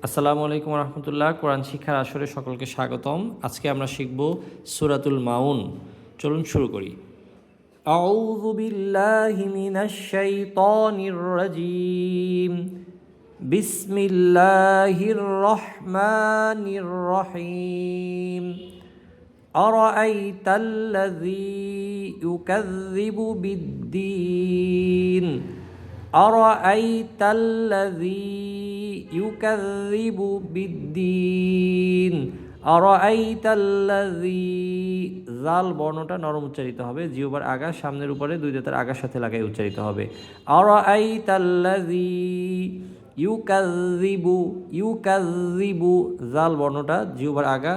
আসসালামু আলাইকুম রহমতুল্লাহ। কোরআন শিক্ষার আসরে সকলকে স্বাগতম। আজকে আমরা শিখব সূরাতুল মাউন। চলুন শুরু করি। আউযু বিল্লাহি মিনাশ শাইতানির রাজীম। বিসমিল্লাহির রহমানির রহিম। আরাআইতাল্লাযী ইউকাযযিবু বিদ্দীন। আরাআইতাল্লাযী ইউকাযযিবু বিদ্দীন। আরাআইতাল্লাযী, জাল বর্ণটা নরম উচ্চারিত হবে, জিহ্বার আগা সামনের উপরে দুই দাঁতের আগার সাথে লাগাই উচ্চারিত হবে। আরাআইতাল্লাযী ইউকাযযিবু, জাল বর্ণটা জিহ্বার আগা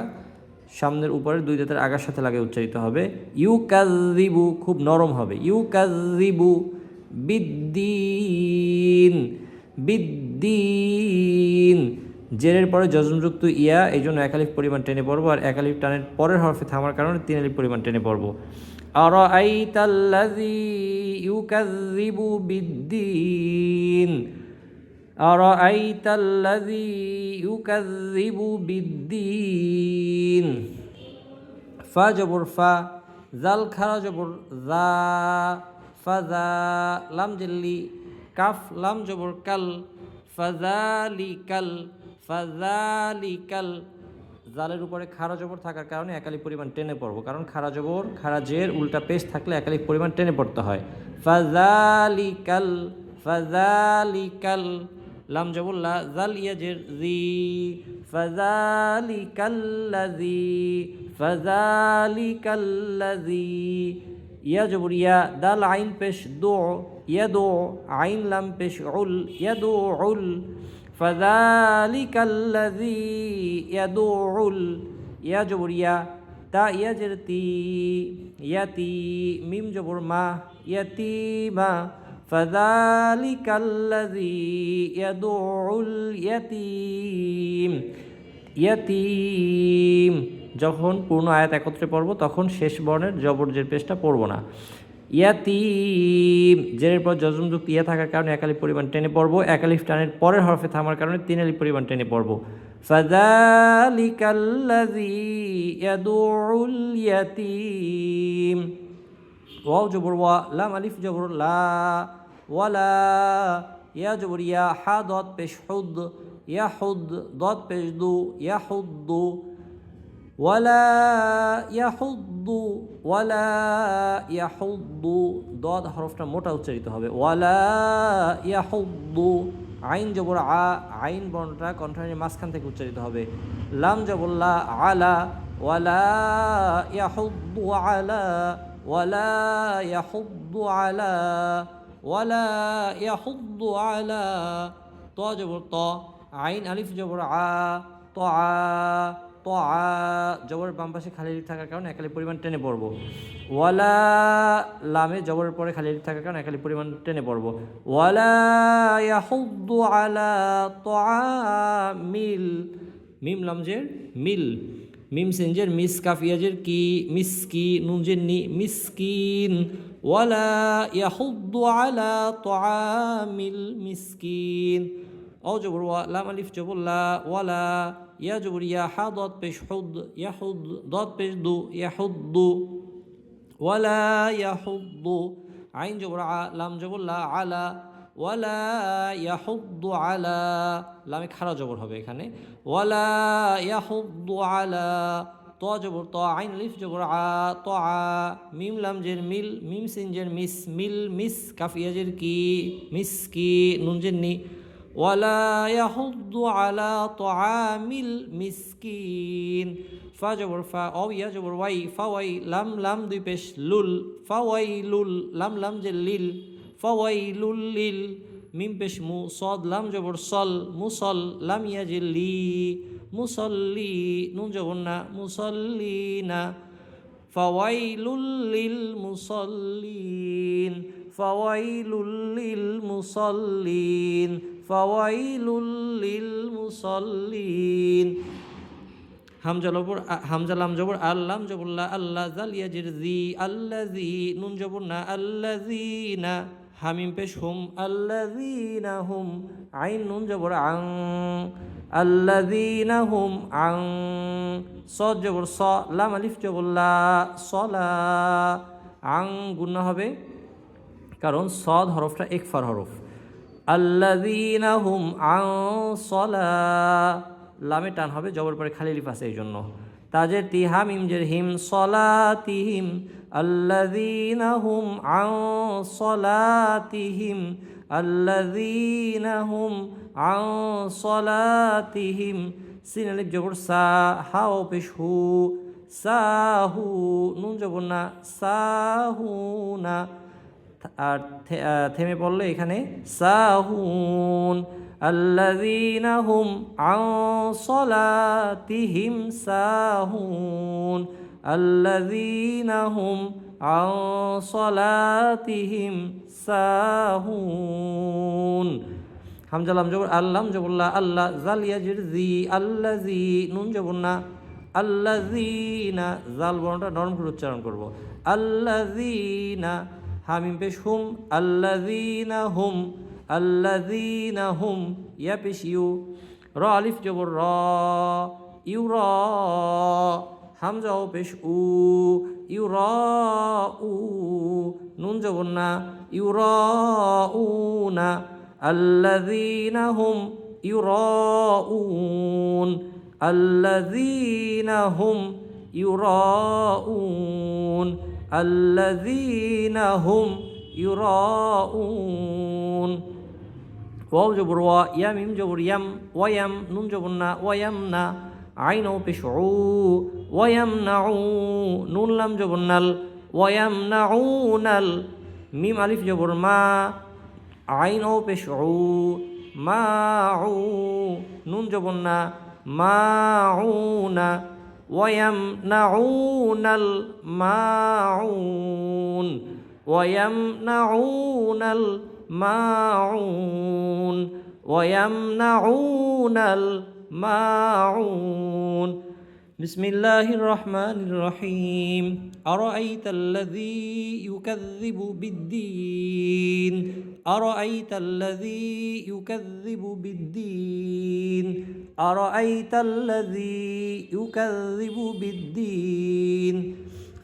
সামনের উপরে দুই দাঁতের আগার সাথে লাগাই উচ্চারিত হবে। ইউকাযযিবু খুব নরম হবে। ইউকাযযিবু বিদ্দীন। বিদ্দীন, জেরের পরে যজমযুক্ত ইয়া, এই জন্য এক আলিফ পরিমাণ টেনে পড়বো, আর এক আলিফ টানের পরের হরফে থামার কারণে তিন আলিফ পরিমাণ টেনে পড়বো। আরাআইতাল্লাযী ইউকাযযিবু বিদ্দীন। আরাআইতাল্লাযী ইউকাযযিবু বিদ্দীন। ফা জবর ফা, জাল খারা জবর জা, ফাজা, লাম জেল্লি, কাফ লাম জবর কাল, ফাজালিকাল। ফাজালিকাল, জালের উপরে খারা জবর থাকার কারণে একালিফ পরিমাণ টেনে পড়বো, কারণ খারা জবর খারা জের উল্টা পেশ থাকলে একালিফ পরিমাণ টেনে পড়তে হয়। ফাজালিকাল। ফাজালিকাল, লাম জবর লা, জাল ইয়া জের জি। ফাজালিকাল্লাযী। ফাজালিকাল্লাযী, ইয়া জবর ইয়া, দাল আইন পেশ দো, ইয়াদু, আইন লাম পেশ উল, ইয়াদুউল। ফাযালিকাল্লাযী ইয়াদুউল, ইয়া জবর ইয়া, তা ইয়া জের তি, ইয়াতি, মিম জবর মা, ইয়াতিমা। ফাযালিকাল্লাযী ইয়াদুউল ইয়াতীম। ইয়াতীম, যখন পূর্ণ আয়াত একত্রে পড়ব তখন শেষ বর্ণের জবর জের পেশটা পড়ব না। ইয়াতীম, জেরের পর যজমযুক্ত ইয়া থাকার কারণে এক আলিফ পরিমাণ টেনে পড়ব, এক আলিফ টানের পরের হরফে থামার কারণে তিন আলিফ পরিমাণ টেনে পড়ব। ফাযালিকাল্লাযী ইয়াদুউল ইয়াতীম। ওয়াও জবর ওয়া, লাম আলিফ জবর লা, ওয়ালা, ইয়া জবর ইয়া, হা দত পেশ হুদ, ইয়াহুদ, দত পেশ দু, ইয়াহুদ্দু। ওয়ালা ইয়াহুদ্দু, ওয়ালা ইয়াহুদ্দু, দদ হরফটা মোটা উচ্চারিত হবে। ওয়ালা ইয়াহুদ্দু, আইন জবর আ, আইন বর্ণটা কণ্ঠের মাঝখান থেকে উচ্চারিত হবে। লাম জবর লা, আলা, ওয়ালা ইয়াহুদ্দু আলা, ওয়ালা ইয়াহুদ্দু আলা, ওয়ালা ইয়াহুদ্দু আলা। ত জবর ত, আইন আলিফ জবর আ, ত আ, ত আ, জবরের বাম পাশে খালি আলিফ থাকার কারণে এক আলিফ পরিমাণ টেনে পড়ব। ওয়ালা, লামে জবরের পরে খালি আলিফ থাকার কারণে এক আলিফ পরিমাণ টেনে পড়ব। ওয়ালা ইয়াহুদ্দু আলা তাআমিল, মিম লাম জের মিল, মিম সিনজের মিস, কাফ ইয়াজের কি, মিসকি, নুন জের নি, মিসকিন। ওয়ালা ইয়াহুদ্দু আলা তাআমিল মিসকিন। অ জবর ওয়া, লাম আলিফ জবর লা, ওয়ালা, ইয়া জবর ইয়া, হা দত পেশ হুদ, ইয়াহুদ, দত পেশ দু, ইয়াহুদ্দু। ওয়ালা ইয়াহুদ্দু, আইন জবর আ, লাম জবর লা, আলা, ওয়ালা ইয়াহুদ্দু আলা, লামে খারা জবর হবে এখানে। ওয়ালা ইয়াহুদ্দু আলা, ত জবর ত, আইন আলিফ জবর আ, ত আ, মিম লাম জের মিল, মিম সিন জের মিস, মিল মিস, কাফ ইয়া জের কি, মিসকি, নুন জের নি। ওয়ালা ইয়াহুদ্দু আলা তাআমিল মিসকিন। ফা জবর ফা, অ ইয়া জবর ওয়াই, ফাওয়াই, লাম লাম দুই পেশ লুল, ফাওয়াইলুল, লাম লাম জের লিল, ফাওয়াইলুল লিল, মিম পেশ মু, সদ লাম জবর সল, মুসল, লাম ইয়া জের লি, মুসল্লি, নুন জবর না, মুসল্লিনা। ফাওয়াইলুল লিল মুসল্লিন। ফাওয়াইলুল লিল মুসল্লিন। ফাওয়াইলুল লিল মুসল্লিন। হামজা লবর, হামজা লাম জবর আল, লাম জবর লা, আল্লাহ, জাল ইয়াজির জি, আল্লাযী, নুন জবর না, আল্লাযীনা, হামিম পেশ হুম, আল্লাযীনা হুম, আইন নুন জবর আং, আল্লাযীনা হুম আং সদ জবর স লাম আলিফ জবর লা সলা আং গুণা হবে কারণ সদ হরফটা ইকফার হরফ আল্লাযীনা হুম আং সলা লামে টান হবে জবর পরে খালি আলিফ আছে এই জন্য তাজের তি হা মিম জের হিম সলাতিহিম আল্লাযীনা হুম আং সলাতিহিম আল্লাযীনা হুম আং সলাতিহিম সিন আলিফ জবর সা হা ও পেশ হু সাহু নুন জবর না সাহুনা আর থেমে পড়লে এখানে সাহুন আল্লাযীনা হুম আন সলাতিহিম সাহুন আল্লাযীনা হুম আন সলাতিহিম সাহুন হামজা লাম জবর আল্লাম জবরলা আল্লাহ জাল ইয়াজির জি আল্লাযী নুন জবর না আল্লাযীনা জাল বর্ণটা নরম করে উচ্চারণ করব আল্লাযীনা হামিম পেশ হুম আল্লাযীনা হুম আল্লাযীনা হুম ইয়া পেশ ইউ র আলিফ জবর র ইউ র হামজা ও পেশ উ ইউ র উ নুন জবর না ইউ র উ না আল্লাযীনা হুম ইউ র উন আল্লাযীনা হুম ইউ র উন আল্লাযীনা হুম ইউরাউন ওয়াও জবর ওয়া ইয়া মিম জবর ইয়াম ওয়ায়াম নুন জবর না ওয়ায়াম না আইন ও পেশ উ ওয়ায়াম নাউ নুন লাম জবর নাল ওয়ায়াম নাউনাল মিম আলিফ জবর মা আইন ও পেশ উ মা উ নুন জবর না মাউনা ويمنعون الماعون ويمنعون الماعون ويمنعون الماعون بسم الله الرحمن الرحيم أرأيت الذي يكذب بالدين أرأيت الذي يكذب بالدين أرأيت الذي يكذب بالدين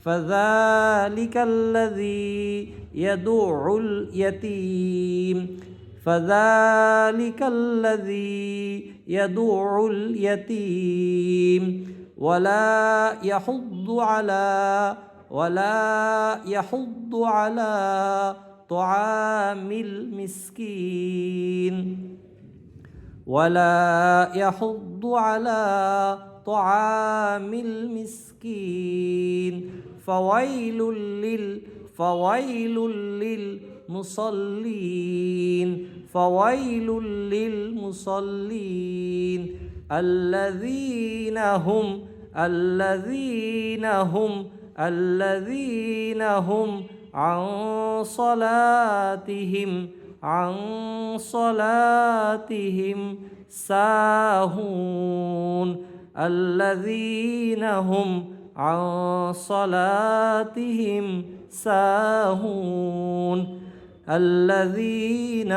فذلك الذي يدع اليتيم فذلك الذي يدع اليتيم ولا يحض على طعام المسكين ولا يحض على طعام المسكين فويل للمصلين فويل للمصلين الذين هم عن صلاتهم ساهون الذين هم عن صلاتهم ساهون الذين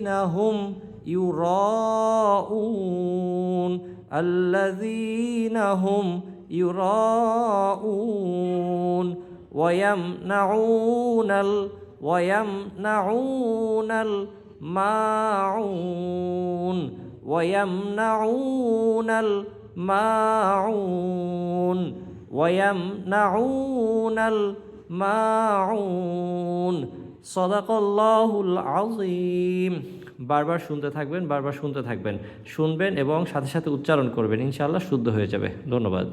هم يراءون الذين هم يراءون ويمنعون الماعون ويمنعون الماعون ويمنعون الماعون صدق الله العظيم বারবার শুনতে থাকবেন শুনবেন এবং সাথে সাথে উচ্চারণ করবেন ইনশাআল্লাহ শুদ্ধ হয়ে যাবে ধন্যবাদ